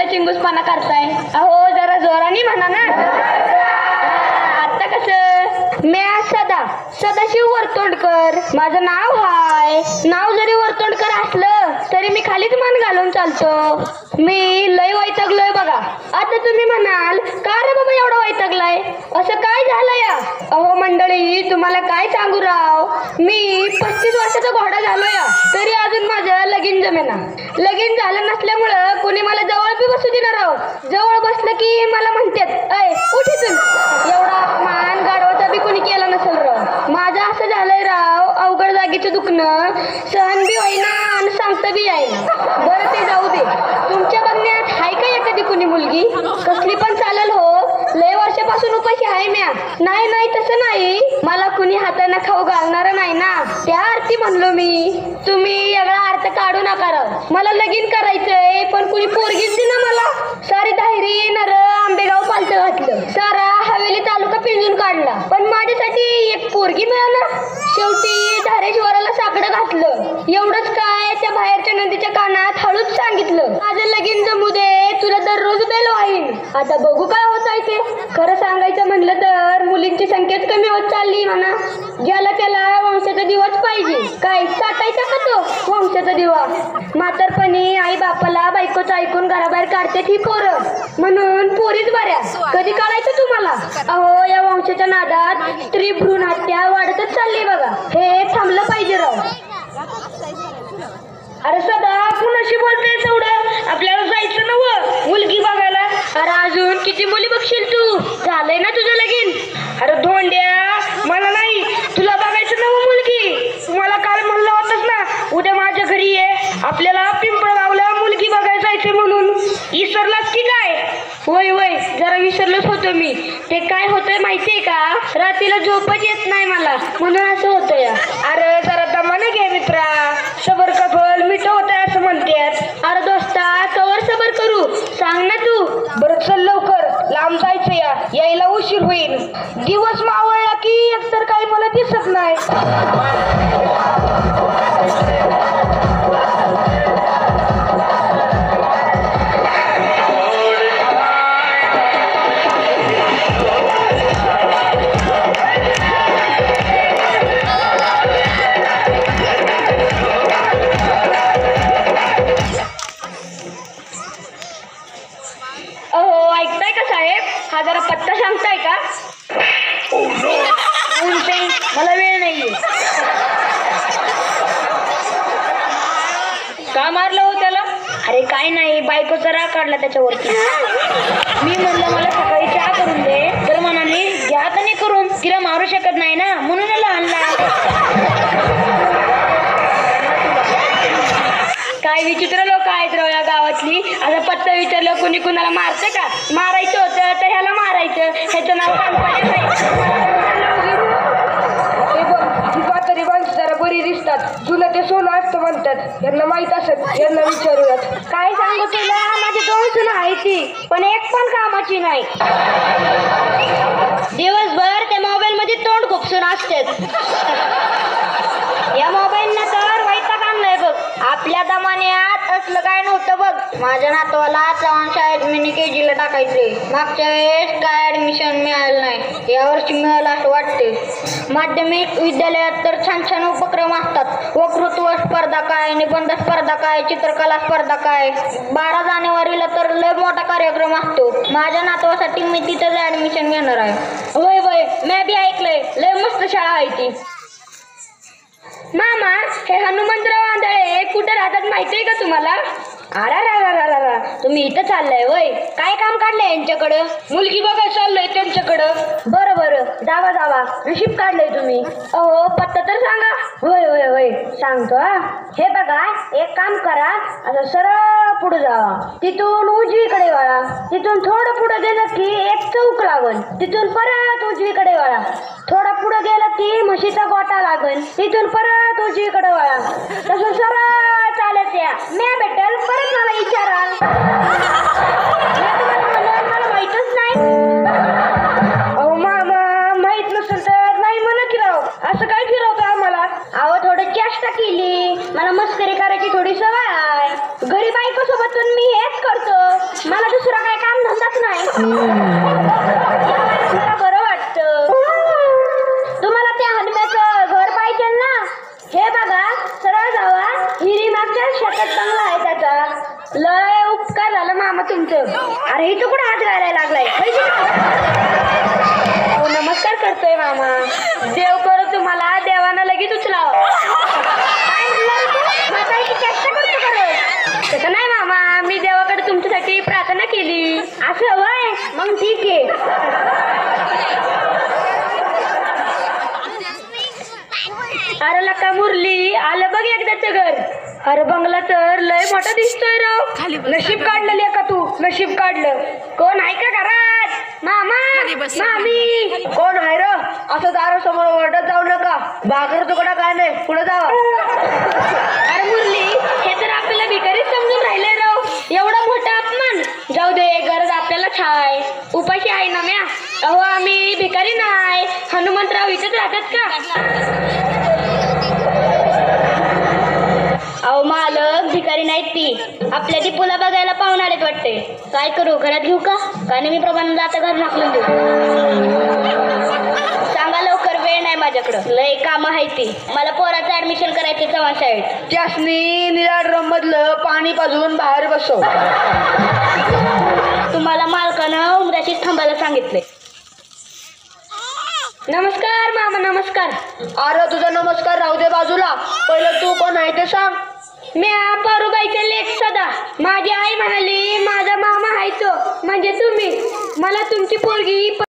कशाला चिंगूसपणा करताय? अहो जरा जोराने म्हणा ना. आता कसं? मी सदाशिव वर्तोंडकर माझं नाव हाय. नाव जरी वर्तोंडकर असलं तरी मी खालीच मान घालून चालतो. मी लय वैतागलोय बघा. आता तुम्ही म्हणाल का रे बाबा एवढा वैतागलाय, असं काय झालं या? अहो मंडळी, तुम्हाला काय सांगू राव, मी 35 वर्षाचा घोडा झालोय तरी अजून माझं लगीन जमेना. लगीन झालं नसल्यामुळं कोणी मला जवळ बी बसू देणार राव. जवळ बसलं की मला म्हणतात अय उठीतून. एवढा मान गाडवाचा बी कोणी केला नसेल राव. माझं असं झालंय राव, अवघड जागेचं दुखणं सहन बी होईना आणि सांगता बी यायना. बरं ते जाऊ दे. तुमच्या बघण्यात हाय का एखादी कुणी मुलगी? कसली पण चालेल हो. लय वर्षापासून उपाशी आहे म्या. नाही तसं नाही, मला कुणी हाताने खाऊ घालणार नाही ना, त्या अर्थी म्हणलो मी. तुम्ही वेगळा अर्थ काढू नका राव. मला लगीन करायचंय पण कुणी पोरगीच दे ना मला. सारी धायरी नर आंबेगाव पालत घातलं, सारा हवेली तालुका पिंजून काढला, पण माझ्यासाठी एक पोरगी मिळाला. शेवटी धारेश्वराला साकडं घातलं. एवढंच काय, त्या बाहेरच्या नदीच्या कानात हळूच सांगितलं माझं लगीन जमू दे, तुला दररोज बेल वाहीन. आता बघू काय होत आहे ते. खरं सांगायचं म्हणलं तर मुलींची संख्याच कमी होत चालली म्हणा. ज्याला त्याला वंशाचा दिवाच पाहिजे. काय साठायचा का तो वंशाचा दिवा? म्हातारपणी आई बापाला बायकोचं ऐकून घराबाहेर काढते ती पोरं, म्हणून पोरीच बऱ्या. कधी काढायचं तुम्हाला? अहो या वंशाच्या नादात स्त्री भ्रूण हत्या वाढतच चालली बघा. हे थांबलं पाहिजे राव. अरे सदा कुणाशी बोलतेस एवढं? आपल्याला जायचं नवं मुलगी बघायला. अरे अजून किती मुली बघशील तू? झालंय ना तुझं लगीन? अरे धोंड्या, मला नाही, तुला बघायचं नवं मुलगी. मला काल म्हणलं होतंस ना उद्या माझ्या घरी ये, आपल्याला पिंपळगावला मुलगी बघायला जायचंय म्हणून. विसरलास की काय? वय जरा विसरलोच होतो मी. ते काय होतंय माहितीये का, रात्रीला झोपच येत नाही मला, म्हणून असं होतं या. अरे जरा दमाने घे मित्रा, सबर का फल मिठ होतंय असं म्हणतात. अरे दोस्ता, कवर सबर करू सांग ना तू. बरं चल लवकर, लांब जायचं यायला उशीर होईल. दिवस मावळला की एकतर काही मला दिसत नाही. हा जरा पत्ता सांगताय का? मला वेळ नाहीये. का मारलं हो त्याला? अरे काय नाही, बायकोचा राग काढला त्याच्यावरती. मी म्हणलं मला सकाळी चहा करून दे, तर म्हणाली घ्या नाही करून, तिला मारू शकत नाही ना म्हणून आणला. काय विचित्र लोक आहेत राव या गावातली. आता पत्ता विचारलं कोणी कुणाला मारतं का? मारायचं होतं तर ह्याला मारायचं, ह्याचं नाव सांगता तरी माणसं जरा बरी दिसतात. जुनं ते सोनं असतं म्हणतात, यांना माहित असेल, यांना विचारूयात. काय सांगू तुला, माझी 2 सुनं आहे ती, पण एक पण कामाची नाही. दिवसभर त्या मोबाईल मध्ये तोंड खुपसून असतात. या मोबाईलनं तर वैताग आणलाय बघ. आपल्या दमान्यात असलं काय नव्हतं बघ. माझ्या नातवाला चव्हाण शाळेत मिनी KG ला टाकायचे. मागच्या वेळेस काय ऍडमिशन मिळालं नाही, यावर्षी मिळालं असं वाटते. माध्यमिक विद्यालयात तर छान छान उपक्रम असतात. वक्तृत्व स्पर्धा काय, निबंध स्पर्धा काय, चित्रकला स्पर्धा काय. 12 जानेवारीला तर लय मोठा कार्यक्रम असतो. माझ्या नातवासाठी मी तिथंच ऍडमिशन घेणार आहे. वय मी बी ऐकलंय, लय मस्त शाळा आहे ती. मामा, हे हनुमंतराव आंधळे कुठे राहतात माहितीये का तुम्हाला? अरा तुम्ही इथं चाललंय वय? काय काम काढलंय यांच्याकडं? मुलगी बघायला चाललंय त्यांच्याकडं. बरं जावा, नशीब काढलंय तुम्ही. अहो पत्ता तर सांगा. वय सांगतो. हे बघा, एक काम करा, असं सरळ पुढे जावा, तिथून उजवीकडे वळा, तिथून थोडं पुढे गेलं की एक चौक लागल, तिथून परत उजवीकडे वळा, थोडं पुढे गेलं की म्हशीचा गोटा लागल, तिथून परत उजवीकडे वळा. तसं सरळ चालत या, मी भेटेल परत मला विचारा. मला माहितच नाही. अहो मामा, माहित नसेल तर नाही म्हणा की राव, असं काय फिरवतं आम्हाला? अहो थोडं चेष्टा केली, मला मस्करी करायची थोडी सवय आहे. घरी बायको सोबत मी हेच करतो. मला दुसरा काय काम धंदाच नाही. मला बरं वाटतं. तुम्हाला त्या हनुम्याचं घर पाहिजे ना? हे बघा, सरळ जावा, हिरी मागच्या शेतात बंगला आहे त्याचा. लय उपकार झालं मामा तुमचं. अरे इथं कुठं हात घालायला लागलाय? हो, नमस्कार करतोय मामा. देव करो तुम्हाला, देवानं लगेच उचलावं. काय म्हणलं? चेष्टा करतो खरं. तसं नाही मामा, मी देवाकडे तुमच्यासाठी प्रार्थना केली. असं वय? मग ठीक आहे. अरे लका मुरली, आलं बघ एकदाचं घर. अरे बंगला तर लय मोठा दिसतोय राव. नशीब काढलेली का तू? नशीब काढलं. कोण आहे का घरात? मामा, मामी, कोण आहे र? असं दारासमोर ओरडत जाऊ नका. भाकर तुकडा काय नाही, पुढे जावा. अरे मुरली, हे तर आपल्याला भिकारीच समजून राहिले राव. एवढा मोठा अपमान. जाऊ दे, गरज आपल्यालाच आहे. उपाशी आहे ना म्या. अहो आम्ही भिकारी नाही. हनुमंतराव इथेच राहतात का? अहो मालक, भिकारी नाहीत ती. आपल्या टिपूला बघायला पाहून आलेत वाटते. काय करू, घरात घेऊ का? का नेहमीप्रमाणे आता घर नाकलून देऊ? सांगा लवकर, वेळ नाही माझ्याकडं. लय काम आहे ती. मला पोराचं ऍडमिशन करायचे चव्हाण शाळेत. त्यासनी निळ्या ड्रम मधलं पाणी पाजून बाहेर बसव. तुम्हाला मालकानं उमऱ्याशीच थांबायला सांगितले. नमस्कार मामा, नमस्कार. अरे तुझा नमस्कार राहू दे बाजूला. पहिलं तू कोण आहे ते सांग. मी पारुबाईचा लेक सदा. माझी आई म्हणाली माझा मामा आहे तो म्हणजे तुम्ही. मला तुमची पोरगी